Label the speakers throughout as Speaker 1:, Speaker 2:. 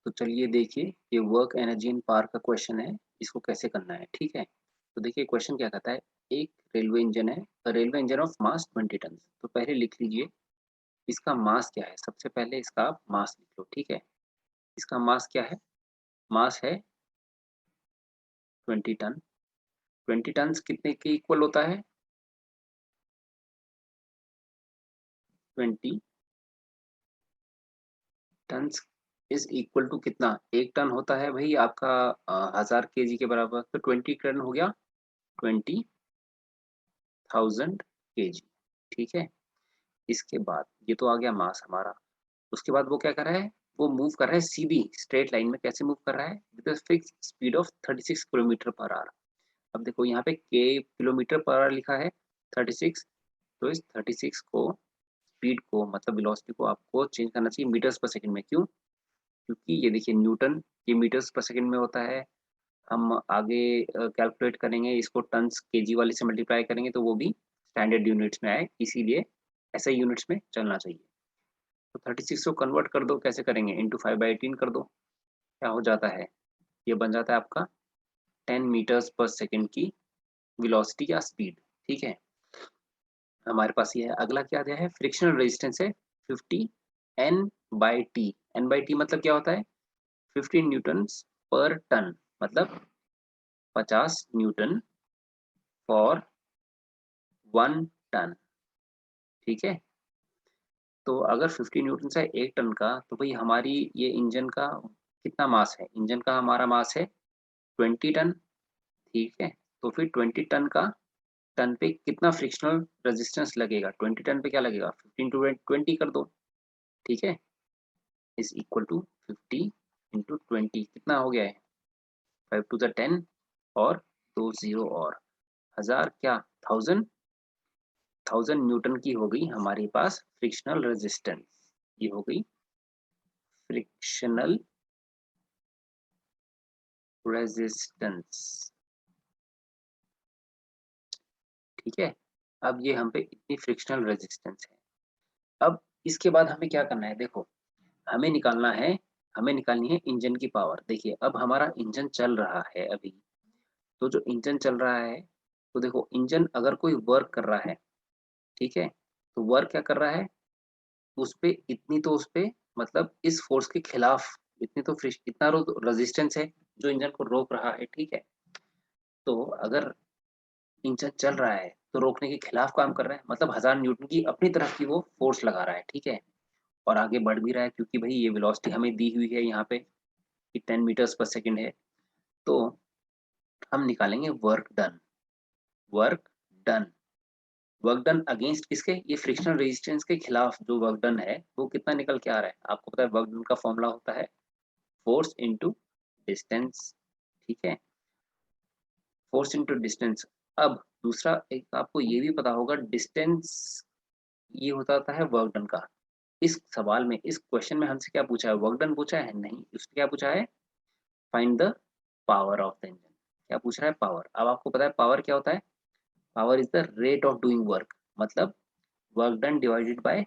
Speaker 1: तो चलिए देखिए, ये वर्क एनर्जी इन पावर का क्वेश्चन है, इसको कैसे करना है, ठीक है। तो देखिए क्वेश्चन क्या कहता है, एक रेलवे इंजन है, railway engine of mass 20 ton. तो पहले लिख लीजिए इसका मास क्या है, सबसे पहले इसका आप मास लिख लो, ठीक है। इसका मास क्या है, मास है 20 टन। 20 टन कितने के इक्वल होता है, 20 टन इज इक्वल टू कितना, एक टन होता है भाई आपका 1000 kg के बराबर। तो 20 टन हो गया 20,000 kg, ठीक है। इसके बाद ये तो आ गया मास हमारा। उसके बाद वो क्या कर रहा है, वो मूव कर रहा है सीधी स्ट्रेट लाइन में। कैसे मूव कर रहा है, with fix speed of 36 kilometre per hour. अब देखो यहाँ पे के किलोमीटर पर आवर लिखा है 36, तो इस 36 को स्पीड को मतलब वेलोसिटी को आपको चेंज करना चाहिए मीटर्स पर सेकंड में। क्यों, क्योंकि ये देखिए न्यूटन, ये मीटर्स पर सेकंड में होता है। हम आगे कैलकुलेट करेंगे इसको, टन्स केजी वाले से मल्टीप्लाई करेंगे तो वो भी स्टैंडर्ड यूनिट्स में आए, इसीलिए ऐसे यूनिट्स में चलना चाहिए। तो 36 को कन्वर्ट कर दो, कैसे करेंगे, इंटू 5/18 कर दो। क्या हो जाता है, ये बन जाता है आपका 10 मीटर्स पर सेकेंड की वेलोसिटी या स्पीड, ठीक है। हमारे पास ये है, अगला क्या दिया है, फ्रिक्शनल रेजिस्टेंस है 50 N/T। N/T मतलब क्या होता है, 15 न्यूटन पर टन, मतलब 50 न्यूटन फॉर 1 टन, ठीक है। तो अगर 50 न्यूटन से 1 टन का, तो भाई हमारी ये इंजन का कितना मास है, इंजन का हमारा मास है 20 टन, ठीक है। तो फिर 20 टन का, टन पे कितना फ्रिक्शनल रेजिस्टेंस लगेगा, 20 टन पे क्या लगेगा, 15 टू 20 कर दो, ठीक है। इज इक्वल टू 50 इंटू 20, कितना हो गया है, 5 टू द 10 और 2 जीरो और 1000 क्या, 1000 न्यूटन की हो गई हमारे पास फ्रिक्शनल रेजिस्टेंस। ये हो गई फ्रिक्शनल रेजिस्टेंस, ठीक है। अब ये हम पे इतनी फ्रिक्शनल रेजिस्टेंस है। अब इसके बाद हमें क्या करना है, देखो हमें निकालना है, हमें निकालनी है इंजन की पावर। देखिए अब हमारा इंजन चल रहा है अभी, तो जो इंजन चल रहा है, तो देखो इंजन अगर कोई वर्क कर रहा है, ठीक है, तो वर्क क्या कर रहा है, उस पे इतनी तो उस पे मतलब इस फोर्स के खिलाफ इतनी तो इतना रेजिस्टेंस है जो इंजन को रोक रहा है, ठीक है। तो अगर इंजन चल रहा है तो रोकने के खिलाफ काम कर रहा है, मतलब 1000 न्यूटन की अपनी तरफ की वो फोर्स लगा रहा है, ठीक है। और आगे बढ़ भी रहा है, क्योंकि भाई ये वेलोसिटी हमें दी हुई है यहाँ पे कि 10 मीटर्स पर सेकंड है। तो हम निकालेंगे work done, work done, work done against किसके, ये फ्रिक्शनल रेजिस्टेंस के खिलाफ जो वर्क डन है वो कितना निकल के आ रहा है, आपको पता है वर्क डन का फॉर्मूला होता है फोर्स इनटू डिस्टेंस, ठीक है, फोर्स इनटू डिस्टेंस। अब दूसरा एक आपको ये भी पता होगा, डिस्टेंस ये होता है वर्क डन का। इस सवाल में, इस क्वेश्चन में हमसे क्या पूछा है, वर्क डन पूछा है, नहीं, उसने क्या पूछा है, find the power of the engine. क्या पूछ रहा है, पावर। अब आपको पता है पावर क्या होता है, power is the rate of doing work, मतलब work done divided by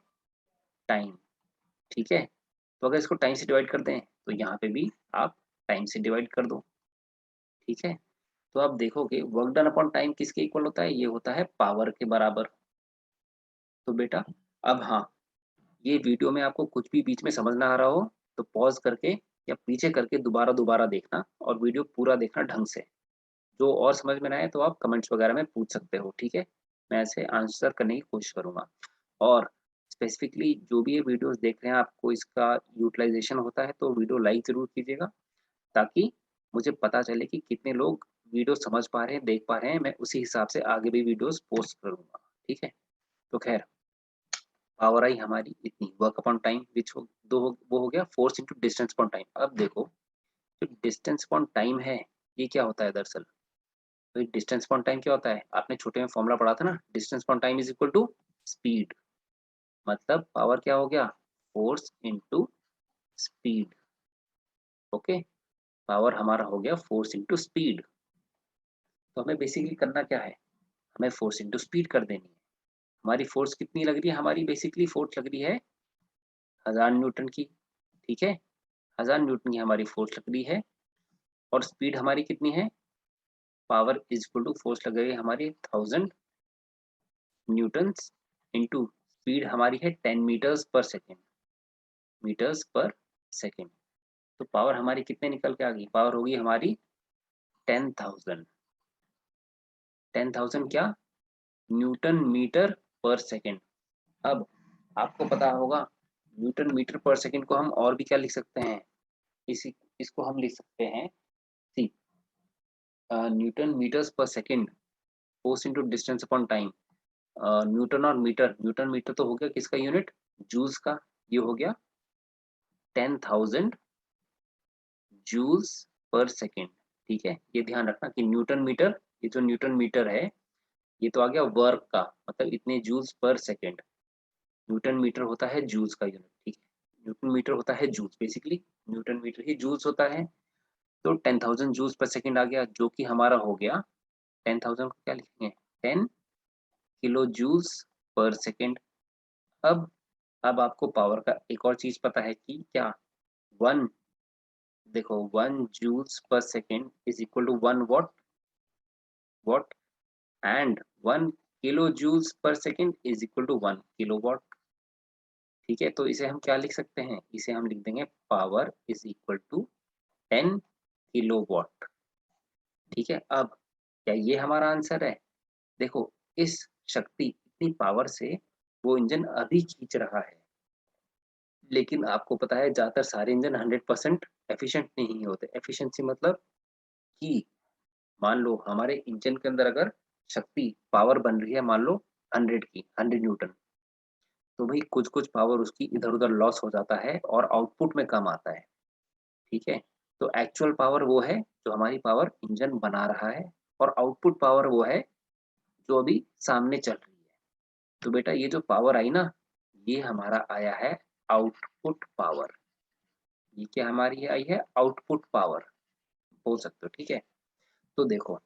Speaker 1: time, ठीक है। तो अगर इसको टाइम से डिवाइड कर दें तो यहाँ पे भी आप टाइम से डिवाइड कर दो, ठीक है। तो आप देखोगे वर्क डन अपॉन टाइम किसके इक्वल होता है, ये होता है पावर के बराबर। तो बेटा अब हाँ, ये वीडियो में आपको कुछ भी बीच में समझ ना आ रहा हो तो पॉज करके या पीछे करके दोबारा दोबारा देखना, और वीडियो पूरा देखना ढंग से। जो और समझ में ना आए तो आप कमेंट्स वगैरह में पूछ सकते हो, ठीक है। मैं ऐसे आंसर करने की कोशिश करूंगा। और स्पेसिफिकली जो भी ये वीडियोस देख रहे हैं आपको इसका यूटिलाइजेशन होता है, तो वीडियो लाइक ज़रूर कीजिएगा, ताकि मुझे पता चले कि कितने लोग वीडियो समझ पा रहे हैं, देख पा रहे हैं। मैं उसी हिसाब से आगे भी वीडियोस पोस्ट करूंगा, ठीक है। तो खैर, पावर आई हमारी इतनी, वर्क अपॉन टाइम विच हो दो वो हो गया force into distance upon time. अब देखो जो डिस्टेंस अपॉन टाइम है, ये क्या होता है दरअसल, तो डिस्टेंस अपॉन टाइम क्या होता है, आपने छोटे में फॉर्मूला पढ़ा था ना, distance upon time is equal to speed, मतलब पावर क्या हो गया, force into speed, okay. Power हमारा हो गया फोर्स इंटू स्पीड। तो हमें बेसिकली करना क्या है, हमें फोर्स इंटू स्पीड कर देनी है। हमारी फोर्स कितनी लग रही है, हमारी बेसिकली फोर्स लग रही है 1000 न्यूटन की, ठीक है। 1000 न्यूटन की हमारी फोर्स लग रही है और स्पीड हमारी कितनी है, power is equal to force लग रही है हमारी 1000 न्यूटन्स इंटू स्पीड हमारी है 10 मीटर्स पर सेकेंड, मीटर्स पर सेकेंड। तो पावर हमारी कितने निकल के आ गई, पावर होगी हमारी 10,000, 10,000 क्या, न्यूटन मीटर पर सेकेंड। अब आपको पता होगा न्यूटन मीटर पर सेकेंड को हम और भी क्या लिख सकते हैं, इसी इसको हम लिख सकते हैं सी, न्यूटन मीटर्स पर second force into distance upon time. Newton और मीटर, न्यूटन मीटर तो हो गया किसका यूनिट, जूल्स का, ये हो गया 10,000 जूल्स पर सेकेंड। ठीक है, ये ध्यान रखना कि न्यूटन मीटर, ये जो न्यूटन मीटर है ये तो आ गया वर्क का, मतलब इतने joules per second. Newton metre होता है जूल्स का यूनिट, ठीक है, न्यूटन मीटर होता है जूल्स, बेसिकली न्यूटन मीटर ही जूल्स होता है। तो 10,000 जूल्स पर सेकेंड आ गया, जो कि हमारा हो गया 10,000 को क्या लिखेंगे, 10 किलो जूल्स पर सेकेंड। अब आपको पावर का एक और चीज पता है कि क्या, वन, देखो 1 joules per second is equal to 1 watt, watt, and 1 kilo joules per second is equal to 1 kilowatt. ठीक है, तो इसे हम क्या लिख सकते हैं, इसे हम लिख देंगे power is equal to 10 kilowatt. ठीक है, अब क्या ये हमारा आंसर है, देखो इस शक्ति, इतनी पावर से वो इंजन अभी खींच रहा है, लेकिन आपको पता है ज्यादातर सारे इंजन 100% एफिशिएंट नहीं होते। एफिशिएंसी मतलब कि मान लो हमारे इंजन के अंदर अगर शक्ति पावर बन रही है मान लो 100 की, 100 न्यूटन, तो भाई कुछ कुछ पावर उसकी इधर उधर लॉस हो जाता है और आउटपुट में कम आता है। ठीक है, तो एक्चुअल पावर वो है जो हमारी पावर इंजन बना रहा है, और आउटपुट पावर वो है जो अभी सामने चल रही है। तो बेटा ये जो पावर आई ना, ये हमारा आया है आउटपुट पावर, ये क्या हमारी आई है, आउटपुट पावर बोल सकते हो। ठीक है, तो देखो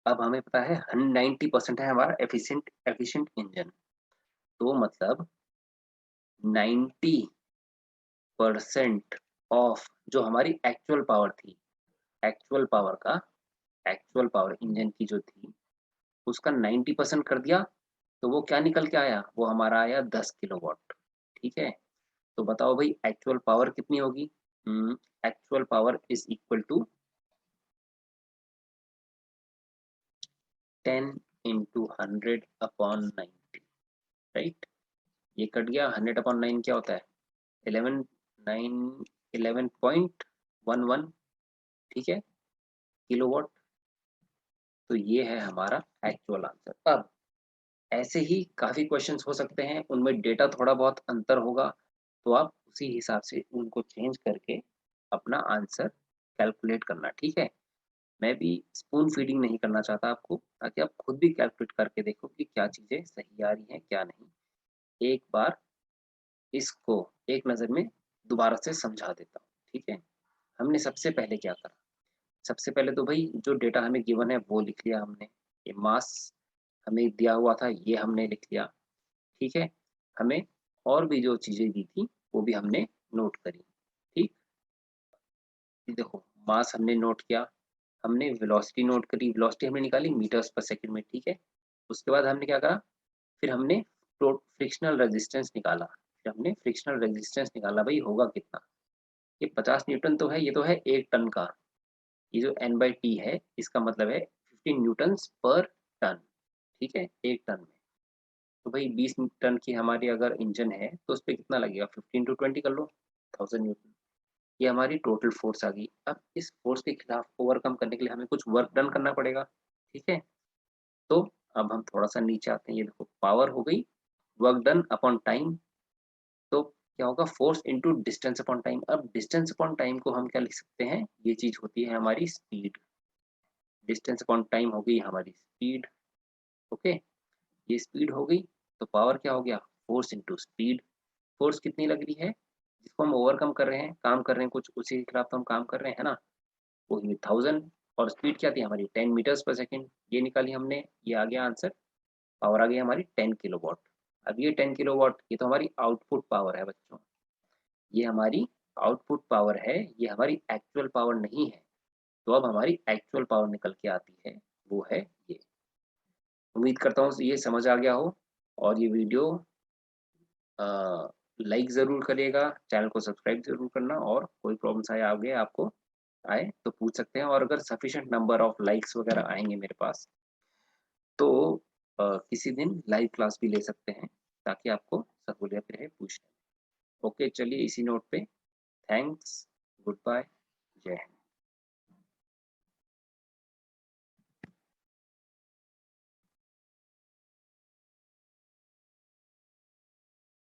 Speaker 1: अब हमें पता है 90% है हमारा एफिशिएंट एफिशिएंट इंजन, तो मतलब 90% ऑफ जो हमारी एक्चुअल पावर थी, एक्चुअल पावर का, एक्चुअल पावर इंजन की जो थी उसका 90% कर दिया, तो वो क्या निकल के आया, वो हमारा आया 10 किलोवाट। ठीक है, तो बताओ भाई एक्चुअल पावर कितनी होगी, actual power is equal to 10 into 100/90, right, ये कट गया, 100/9 क्या होता है, 11, 9, 11.11, ठीक है, किलोवाट। तो ये है हमारा एक्चुअल आंसर। अब ऐसे ही काफी क्वेश्चंस हो सकते हैं, उनमें डेटा थोड़ा बहुत अंतर होगा, तो आप उसी हिसाब से उनको चेंज करके अपना आंसर कैलकुलेट करना। ठीक है, मैं भी स्पून फीडिंग नहीं करना चाहता आपको, ताकि आप खुद भी कैलकुलेट करके देखो कि क्या चीजें सही आ रही हैं क्या नहीं। एक बार इसको एक नज़र में दोबारा से समझा देता हूँ। ठीक है, हमने सबसे पहले क्या करा, सबसे पहले तो भाई जो डेटा हमें गिवन है वो लिख लिया हमने, ये मास हमें दिया हुआ था ये हमने लिख लिया। ठीक है, हमें और भी जो चीजें दी थी वो भी हमने नोट करी। ठीक, ये देखो मास हमने नोट किया, हमने वेलोसिटी नोट करी, वेलोसिटी हमने निकाली मीटर्स पर सेकंड में। ठीक है, उसके बाद हमने क्या करा, फिर हमने फ्रिक्शनल रेजिस्टेंस निकाला, फिर हमने फ्रिक्शनल रेजिस्टेंस निकाला, भाई होगा कितना, ये 50 न्यूटन तो है, ये तो है 1 टन का, ये जो N/T है इसका मतलब है 15 न्यूटन पर टन। ठीक है, 1 टन में, तो भाई 20 टन की हमारी अगर इंजन है तो उस पर कितना लगेगा, 15 × 20 कर लो, 1000 न्यूटन, ये हमारी टोटल फोर्स आ गई। अब इस फोर्स के खिलाफ ओवरकम करने के लिए हमें कुछ वर्क डन करना पड़ेगा। ठीक है, तो अब हम थोड़ा सा नीचे आते हैं, ये देखो पावर हो गई वर्क डन अपॉन टाइम, तो क्या होगा, force into distance upon time. अब डिस्टेंस अपॉन टाइम को हम क्या लिख सकते हैं, ये चीज होती है हमारी स्पीड, डिस्टेंस अपॉन टाइम हो गई हमारी स्पीड। ओके, ये स्पीड हो गई, तो पावर क्या हो गया, फोर्स इनटू स्पीड। फोर्स कितनी लग रही है, जिसको हम ओवरकम कर रहे हैं, काम कर रहे हैं कुछ, उसी के खिलाफ तो हम काम कर रहे हैं ना, वो 1000, और स्पीड क्या थी हमारी 10 मीटर्स पर सेकेंड, ये निकाली हमने, ये आ गया आंसर, पावर आ गई हमारी 10 किलोवाट। अब ये 10 किलोवाट ये तो हमारी आउटपुट पावर है बच्चों, ये हमारी आउटपुट पावर है, ये हमारी एक्चुअल पावर नहीं है। तो अब हमारी एक्चुअल पावर निकल के आती है, वो है ये। उम्मीद करता हूँ ये समझ आ गया हो, और ये वीडियो लाइक ज़रूर करिएगा, चैनल को सब्सक्राइब ज़रूर करना, और कोई प्रॉब्लम्स आए आगे आपको आए तो पूछ सकते हैं, और अगर सफिशिएंट नंबर ऑफ लाइक्स वगैरह आएँगे मेरे पास, तो किसी दिन लाइव क्लास भी ले सकते हैं, ताकि आपको सहूलियत रहे पूछने में। ओके, चलिए इसी नोट पे थैंक्स, गुड बाय, जय हिंद।